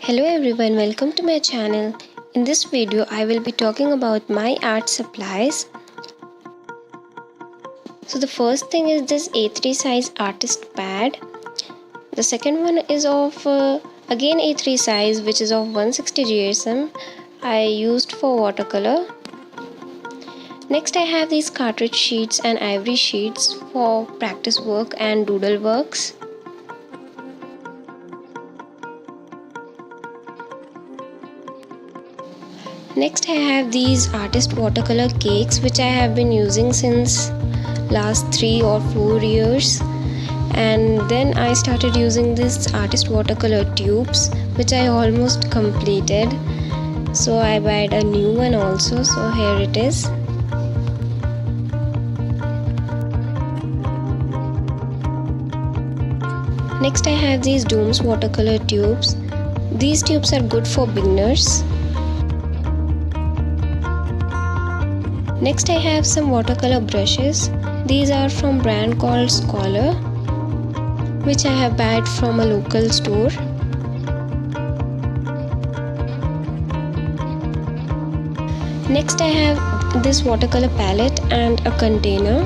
Hello everyone, welcome to my channel. In this video, I will be talking about my art supplies. So the first thing is this A3 size artist pad. The second one is of again A3 size, which is of 160 GSM. I used for watercolor. Next I have these cartridge sheets and ivory sheets for practice work and doodle works. Next I have these artist watercolor cakes which I have been using since last 3 or 4 years, and then I started using this artist watercolor tubes which I almost completed, so I bought a new one also, so here it is. Next I have these Dooms watercolor tubes. These tubes are good for beginners. Next I have some watercolor brushes. These are from brand called Scholar, which I have bought from a local store. Next I have this watercolor palette and a container.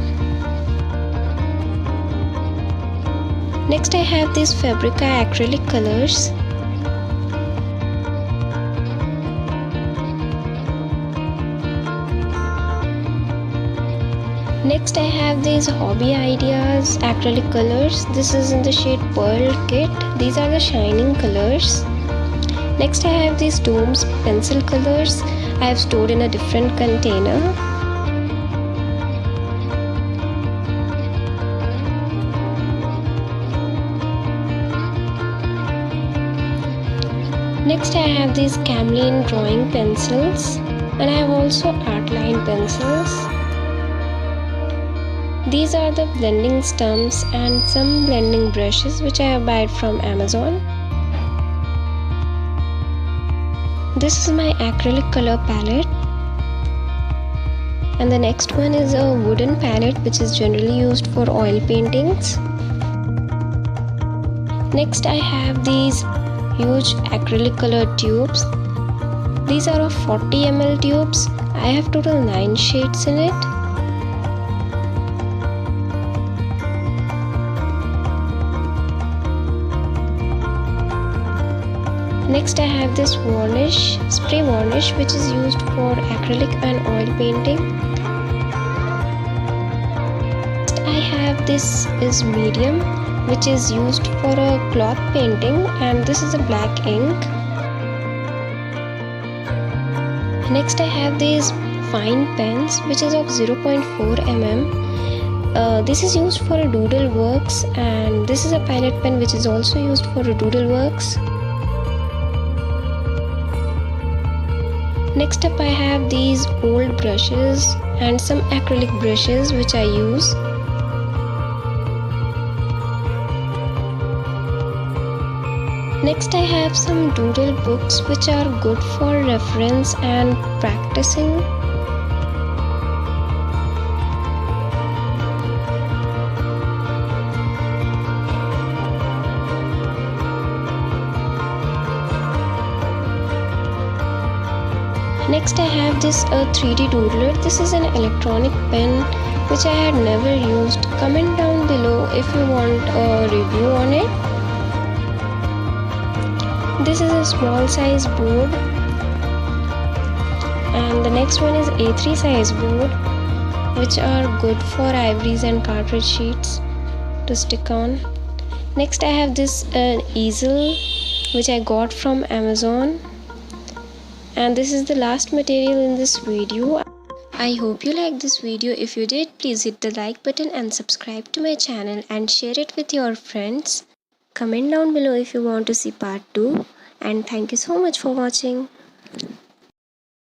Next I have these Fevicryl Acrylic colors. Next I have these Hobby Ideas acrylic colors. This is in the shade Pearl Kit. These are the shining colors. Next I have these Dooms pencil colors. I have stored in a different container. Next I have these Camlin drawing pencils, and I have also Artline pencils. These are the blending stumps and some blending brushes which I have bought from Amazon. This is my acrylic color palette, and the next one is a wooden palette which is generally used for oil paintings. Next I have these huge acrylic color tubes. These are of 40 ml tubes. I have total 9 shades in it. Next I have this varnish, spray varnish, which is used for acrylic and oil painting. Next I have this is medium, which is used for a cloth painting, and this is a black ink. Next I have these fine pens which is of 0.4 mm. This is used for a doodle works, and this is a palette pen which is also used for a doodle works. Next up I have these old brushes and some acrylic brushes which I use. Next I have some doodle books which are good for reference and practicing. Next I have this 3D doodler. This is an electronic pen which I had never used. Comment down below if you want a review on it. This is a small size board, and the next one is A3 size board, which are good for ivories and cartridge sheets to stick on. Next I have this easel which I got from Amazon, and this is the last material in this video. I hope you liked this video. If you did, please hit the like button and subscribe to my channel and share it with your friends. Comment down below if you want to see part 2, and thank you so much for watching.